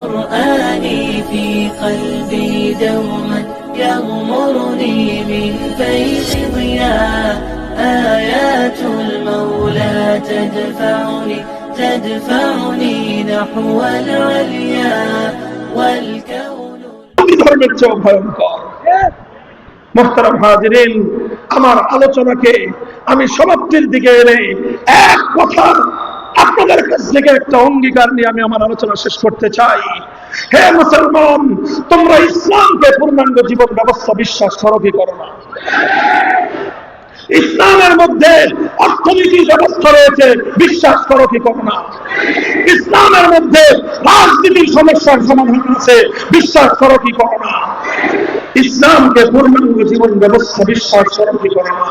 قرآني في قلبي دوما يغمرني من فيض ضياء آيات المولى تدفعني نحو العليا والكون ধর্মের চেয়ে ভয়ঙ্কর। মুহতারাম হাজিরিন, আমার আলোচনাকে আমি সমাপ্তির দিকে এনে এক কথা আপনাদের কাছ থেকে একটা অঙ্গীকার নিয়ে আমি আমার আলোচনা শেষ করতে চাই। হে মুসলমান, তোমরা ইসলামকে পূর্ণাঙ্গ জীবন ব্যবস্থা বিশ্বাস করো কি করো না? ইসলামের মধ্যে অর্থনীতি ব্যবস্থা রয়েছে, বিশ্বাস করো কি করো না? ইসলামের মধ্যে রাজনীতির সমস্যার সমাধান আছে, বিশ্বাস করো কি করো না? ইসলামকে পূর্ণাঙ্গ জীবন ব্যবস্থা বিশ্বাস করো কি করো না?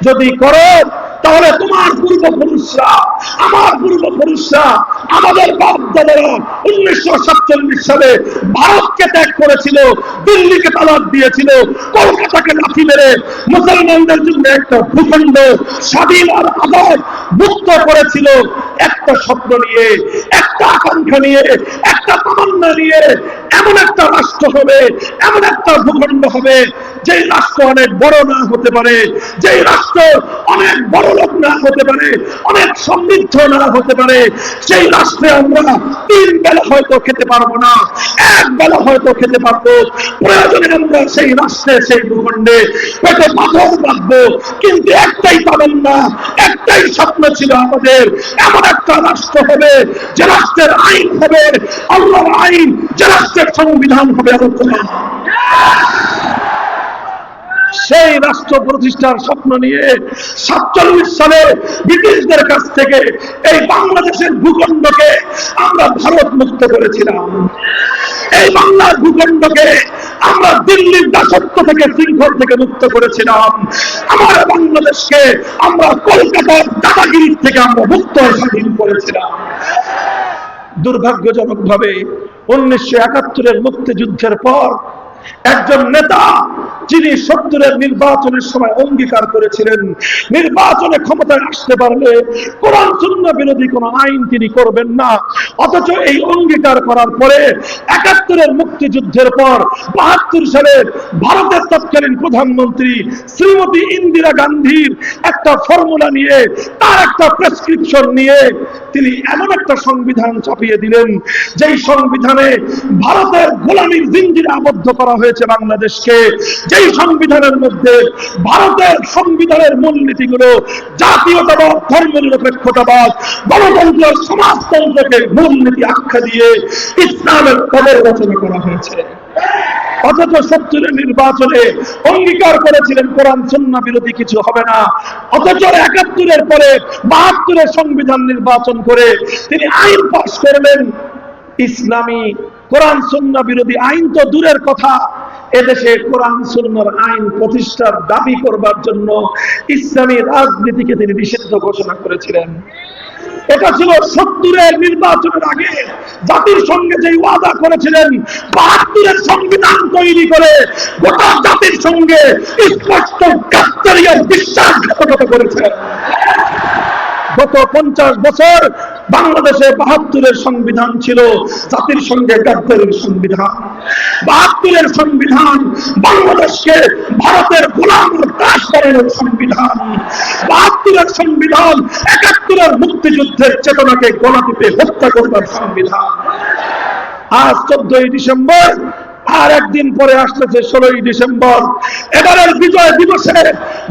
যদি করো তাহলে তোমার পূর্বপুরুষরা, আমার পূর্বপুরুষরা, আমাদের বাপ দাদারা 1947 সালে ভারতকে ত্যাগ করেছিল, দিল্লিকে তালাক দিয়েছিল, কলকাতাকে লাথি মেরে মুসলমানদের জন্য একটা ভূখণ্ড স্বাধীন আর আজাদ মুক্ত করেছিল। একটা স্বপ্ন নিয়ে, একটা আকাঙ্ক্ষা নিয়ে, একটা তামান্না নিয়ে, এমন একটা রাষ্ট্র হবে, এমন একটা ভূখণ্ড হবে যে রাষ্ট্র অনেক বড় না হতে পারে, যে রাষ্ট্র অনেক বড় লোক না হতে পারে, অনেক সমৃদ্ধ না হতে পারে, সেই রাষ্ট্রে আমরা 3 বেলা হয়তো খেতে পারবো না, 1 বেলা হয়তো খেতে পারবো। প্রয়োজনে আমরা সেই রাষ্ট্রে, সেই ভূখণ্ডে পেটে পাথর বাঁধবো, কিন্তু একটাই তামান্না, একটাই স্বপ্ন ছিল আমাদের, এমন একটা রাষ্ট্র হবে যে রাষ্ট্রের আইন হবে আল্লাহর আইন, যে রাষ্ট্রের সংবিধান হবে আলোচনা। সেই রাষ্ট্র প্রতিষ্ঠার স্বপ্ন নিয়ে 47 সালে ব্রিটিশদের কাছ থেকে এই বাংলাদেশের ভূখণ্ডকে আমরা ভারত মুক্ত করেছিলাম। এই বাংলার ভূখণ্ডকে আমরা দিল্লির দাসত্ব থেকে, শৃঙ্খল থেকে মুক্ত করেছিলাম। আমার বাংলাদেশকে আমরা কলকাতার দাদাগিরি থেকে আমরা মুক্ত স্বাধীন করেছিলাম। দুর্ভাগ্যজনকভাবে 1971 মুক্তিযুদ্ধের পর একজন নেতা, যিনি 70 নির্বাচনের সময় অঙ্গীকার করেছিলেন নির্বাচনে ক্ষমতায় আসতে পারলে কোরআন সুন্নাহ বিরোধী কোন আইন তিনি করবেন না, অথচ এই অঙ্গীকার করার পরে 71 মুক্তিযুদ্ধের পর 72 সালে ভারতের তৎকালীন প্রধানমন্ত্রী শ্রীমতী ইন্দিরা গান্ধীর একটা ফর্মুলা নিয়ে, তার একটা প্রেসক্রিপশন নিয়ে তিনি এমন একটা সংবিধান চাপিয়ে দিলেন, যেই সংবিধানে ভারতের গোলামীর জিঞ্জিরে আবদ্ধ করা হয়েছে বাংলাদেশকে, যেই সংবিধানের মধ্যে ভারতের সংবিধানের মূলনীতিগুলো জাতীয়তাবাদ, ধর্মনিরপেক্ষতাবাদ, গণতন্ত্র, সমাজতন্ত্রকে মূলনীতি আখ্যা দিয়ে ইসলামের কবর রচনা করা হয়েছে। অথচ 70 নির্বাচনে অঙ্গীকার করেছিলেন কোরআন সুন্নাহ বিরোধী কিছু হবে না, অথচ 71 পরে 72 সংবিধান নির্বাচন করে তিনি আইন পাস করলেন ইসলামী কোরআন সুন্নাহ বিরোধী আইন। তো দূরের কথা, এদেশে কোরআন সুন্নাহর আইন প্রতিষ্ঠার দাবি করবার জন্য ইসলামী রাজনীতিকে তিনি নিষিদ্ধ ঘোষণা করেছিলেন। এটা ছিল 70 নির্বাচনের আগে জাতির সঙ্গে যে ওয়াদা করেছিলেন, 72 সংবিধান তৈরি করে গোটা জাতির সঙ্গে স্পষ্ট গাদ্দারি আর বিশ্বাসঘাতকতা করেছেন। গত 50 বছর বাংলাদেশে 72 সংবিধান ছিল জাতির সঙ্গে গাদ্দারির সংবিধান। 72 সংবিধান বাংলাদেশকে ভারতের গোলাম দাস করানোর সংবিধান। 72 সংবিধান 71 মুক্তিযুদ্ধের চেতনাকে গলা টিপে হত্যা করবার সংবিধান। আজ 14 ডিসেম্বর, আর একদিন পরে আসতেছে 16 ডিসেম্বর। এবারের বিজয় দিবসে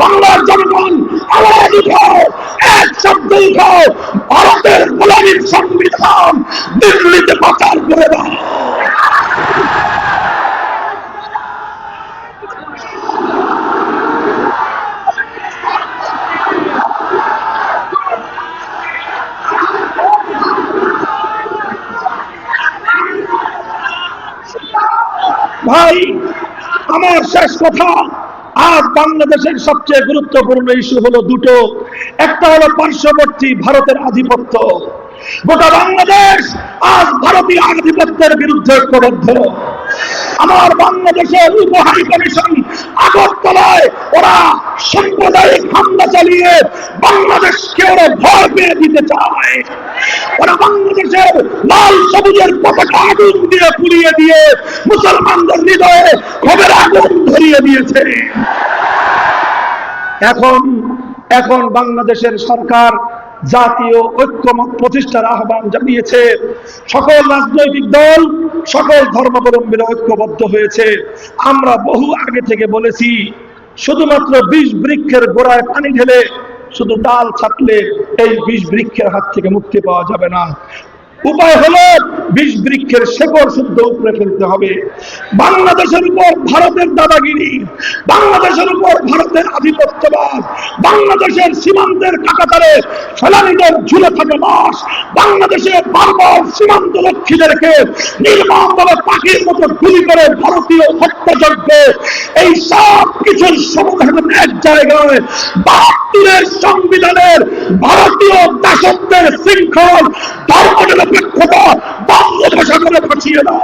বাংলার জনগণ আওয়াজ উঠাও, এক শব্দ উঠাও, ভারতের গোলামীর সংবিধান দিল্লিতে পাচার করে দাও। ভাই, আমার শেষ কথা, আজ বাংলাদেশের সবচেয়ে গুরুত্বপূর্ণ ইস্যু হলো দুটো। একটা হলো পার্শ্ববর্তী ভারতের আধিপত্য। গোটা বাংলাদেশ আজ ভারতীয় আধিপত্যের বিরুদ্ধে ঐক্যবদ্ধ। আমার বাংলাদেশের উপ হাই কমিশন আগরতলায় ওরা সাম্প্রদায়িক হামলা চালিয়ে বাংলাদেশকে ওরা ভয় পেয়ে দিতে চায়। ওরা বাংলাদেশের লাল সবুজের পতাকা আগুন দিয়ে পুড়িয়ে দিয়ে মুসলমানদের হৃদয়ে ক্ষোভের আগুন ধরিয়ে দিয়েছে। এখন বাংলাদেশের সরকার জাতীয় ঐক্যমত প্রতিষ্ঠার আহ্বান জানিয়েছে। সকল রাজনৈতিক দল, সকল ধর্মাবলম্বীরা ঐক্যবদ্ধ হয়েছে। আমরা বহু আগে থেকে বলেছি, শুধুমাত্র 20 বৃক্ষের গোড়ায় পানি ঢেলে শুধু ডাল ছাটলে এই 20 বৃক্ষের হাত থেকে মুক্তি পাওয়া যাবে না। উপায় হলো 20 বৃক্ষের শেকড় শুদ্ধ উপরে ফেলতে হবে। বাংলাদেশের উপর ভারতের দাদাগিরি, বাংলাদেশের উপর ভারতের আধিপত্যবাদ, বাংলাদেশের সীমান্তের কাঁটাতারে ফেলানিদের ঝুলে থাকে লাশ, বাংলাদেশের বারবার সীমান্ত রক্ষীদেরকে নির্মমভাবে পাখির মতো গুলি করে ভারতীয় হত্যাযজ্ঞ, এই সব কিছুর সমাধান এক জায়গায় 72-এর সংবিধানের ভারতীয় দাসত্বের শৃঙ্খল ধর্মনিরপেক্ষতা বঙ্গোপসাগরে ফাঁসিয়ে দাও।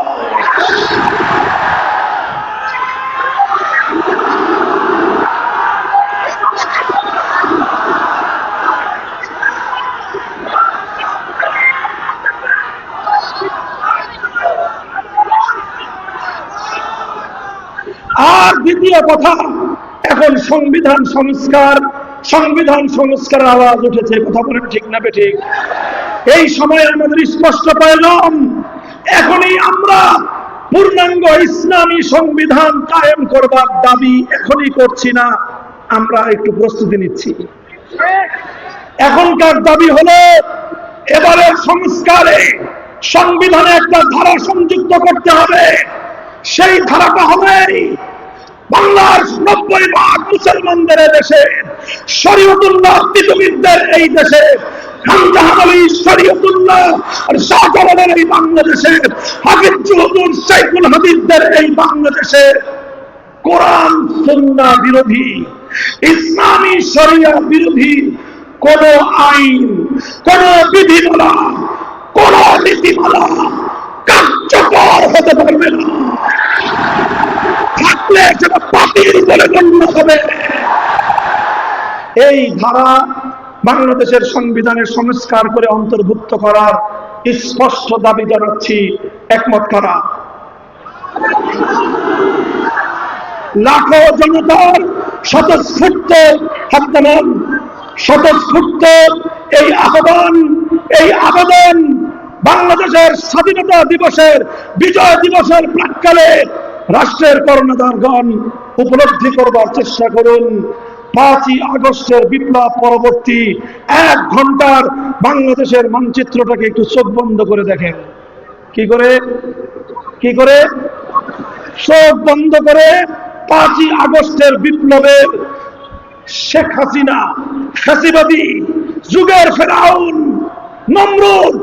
আর দ্বিতীয় কথা, এখন সংবিধান সংস্কার আওয়াজ উঠেছে। কথা বলেন ঠিক না বেঠিক? এই সময় আমাদের স্পষ্ট পেলাম, এখনই আমরা পূর্ণাঙ্গ ইসলামী সংবিধান কায়েম করবার দাবি এখনই করছি না, আমরা একটু প্রস্তুতি নিচ্ছি। এখনকার দাবি হলো এবারের সংস্কারে সংবিধানে একটা ধারা সংযুক্ত করতে হবে। সেই ধারাটা হবে বাংলার 90% মুসলমানদের দেশে, শরীয়তুল্লাহ বিধুবিদদের এই দেশে, খানজাহান আলী শরীয়তুল্লাহ আর শাহজালালের এই বাংলাদেশে, হাফিজ হুজুর সাইফুল হাদিসদের এই বাংলাদেশে কোরআন সুন্নাহ বিরোধী, ইসলামী শরিয়া বিরোধী কোন আইন, কোন বিধিমালা, কোন নীতিমালা কার্যকর হতে পারবে না। থাকলে সেটা বাতিল বলে গণ্য হবে। এই ধারা বাংলাদেশের সংবিধানের সংস্কার করে অন্তর্ভুক্ত করার স্পষ্ট দাবি জানাচ্ছি। একমত কারা? লাখো জনতার স্বতঃস্ফূর্ত হাততালি, স্বতঃস্ফূর্ত এই আহ্বান, এই আবেদন বাংলাদেশের স্বাধীনতা দিবসের, বিজয় দিবসের প্রাক্কালে রাষ্ট্রের কর্ণধারগণ উপলব্ধি করবার চেষ্টা করুন। 5ই আগস্টের বিপ্লব পরবর্তী 1 ঘন্টার বাংলাদেশের মানচিত্রটাকে একটু চোখ বন্ধ করে দেখেন। কি করে চোখ বন্ধ করে 5ই আগস্টের বিপ্লবের শেখ হাসিনা, ফ্যাসিবাদী যুগের ফেরাউন নমরুদ,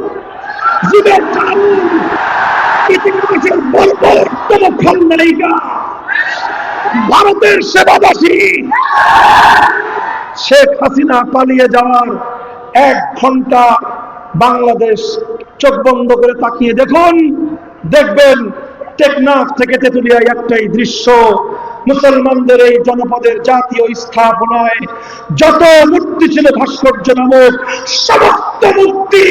যুগের কারুন, ইতিহাসের বর্বরতম খলনায়িকা, ভারতের সেবাদাসী শেখ হাসিনা পালিয়ে যাওয়ার 1 ঘন্টা বাংলাদেশ চোখ বন্ধ করে তাকিয়ে দেখুন, দেখবেন টেকনাফ থেকে তেতুলিয়ায় একটাই দৃশ্য। মুসলমানদের এই জনপদের জাতীয় স্থাপনায় যত মূর্তি ছিল ভাস্কর্য নামক, সমস্ত মূর্তি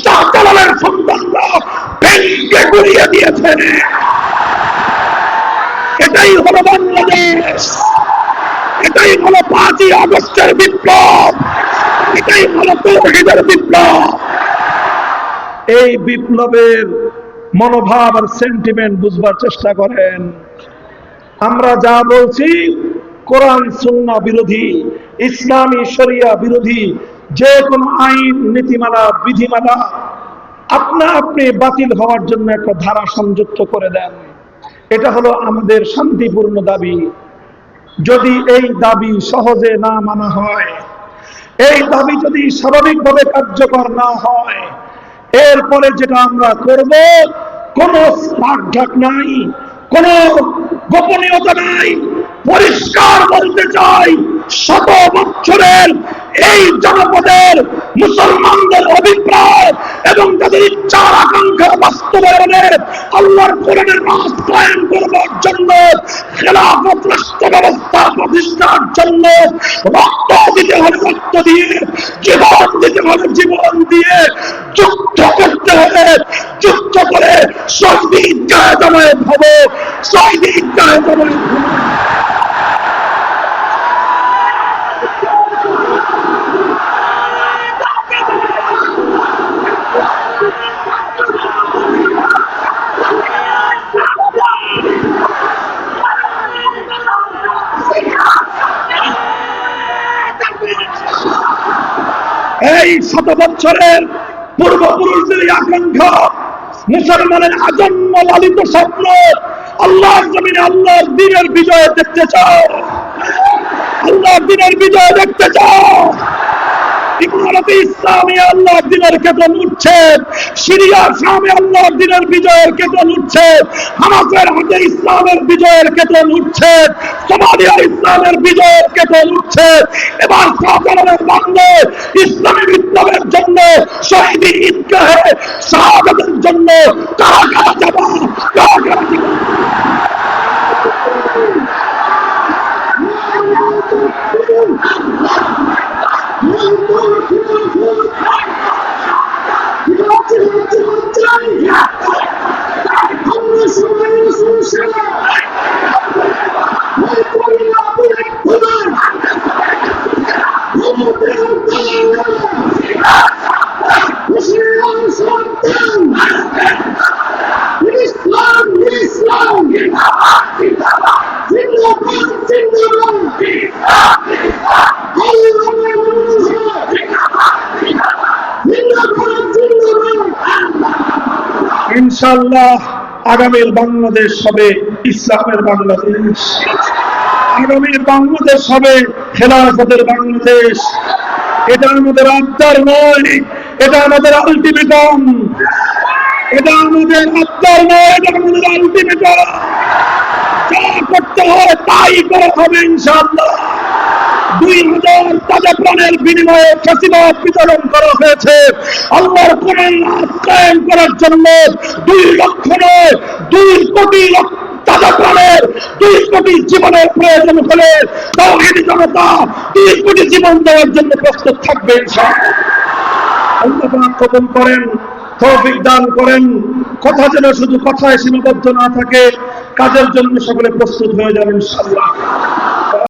শাহজালালের সন্তানরা ভেঙে গুড়িয়ে দিয়েছে। এটাই হলো বাংলাদেশ, এটাই হলো 5ই আগস্টের বিপ্লব, এটাই হলো তৌহিদের বিপ্লব। এই বিপ্লবের মনোভাব আর সেন্টিমেন্ট বুঝবার চেষ্টা করেন। আমরা যা বলছি কোরআন সুন্নাহ বিরোধী, ইসলামী শরিয়া বিরোধী যে কোনো আইন, নীতিমালা, বিধিমালা আপনি বাতিল হওয়ার জন্য একটা ধারা সংযুক্ত করে দেন। এটা হলো আমাদের শান্তিপূর্ণ দাবি। যদি এই দাবি সহজে না মানা হয়, এই দাবি যদি স্বাভাবিকভাবে কার্যকর না হয়, এরপরে যেটা আমরা করব, কোনো স্পার্ধাক নাই, কোনো গোপনীয়তা নাই। পরিষ্কার বলতে চাই, 100 বছরের এই জনপদের মুসলমানদের অভিপ্রায় এবং তাদের ইচ্ছার আকাঙ্ক্ষা বাস্তবায়নে আল্লাহর কোরআনের রাজ কায়েম করবার জন্য, খেলাফত রাষ্ট্র ব্যবস্থা প্রতিষ্ঠার জন্য রক্ত দিতে হলে রক্ত দিয়ে, জীবন দিতে হলে জীবন দিয়ে, যুদ্ধ করতে হলে যুদ্ধ করে শহীদ ঈদগাহে জমায়েত হব, শহীদ ঈদগাহে জমায়েত হব। এই 100 বছরের পূর্বপুরুষদের আকাঙ্ক্ষা, মুসলমানের আজন্ম লালিত স্বপ্ন, আল্লাহর জমিনে আল্লাহর দ্বীনের বিজয় দেখতে চাও, আল্লাহর দ্বীনের বিজয় দেখতে চাও। ইমারতে ইসলামী আল্লাহর দ্বীনের কেতন উঠছে, সিরিয়ার শামে আল্লাহর দ্বীনের বিজয়ের কেতন উঠছে, হামাসের হাতে ইসলামের বিজয়ের কেতন উঠছে, সোমালিয়ার ইসলামের বিজয়ের কেতন উঠছে। এবার শাহজালালের বাংলা ইসলামী বিপ্লবের জন্য, শহীদ ঈদগাহে শাহাদাতের জন্য কারা কারা যাবা, কারা কারা যাবা। ইনশাআল্লাহ আগামীর বাংলাদেশ হবে ইসলামের বাংলাদেশ, আগামীর বাংলাদেশ হবে খেলাফতের বাংলাদেশ। এটা আমাদের আবদার নয়, এটা আমাদের আলটিমেটাম, এটা আমাদের আবদার নয়, এটা আমাদের আলটিমেটাম। যা করতে হয় তাই করা হবে ইনশাআল্লাহ। 2000 তাজা প্রাণের বিনিময়ে ফ্যাসিবাদ বিতরণ করা হয়েছে। আল্লাহর কোরআন কায়েম করার জন্য 2 লক্ষ নয়, 2 কোটি তাজা প্রাণের, 2 কোটি জীবনের প্রয়োজন হলে তাওহীদ জনতা 2 কোটি জীবন দেওয়ার জন্য প্রস্তুত থাকবে ইনশাআল্লাহ। আল্লাহ পাক কবুল করেন, তৌফিক দান করেন। কথা যেন শুধু কথায় সীমাবদ্ধ না থাকে, কাজের জন্য সকলে প্রস্তুত হয়ে যাবেন ইনশাআল্লাহ।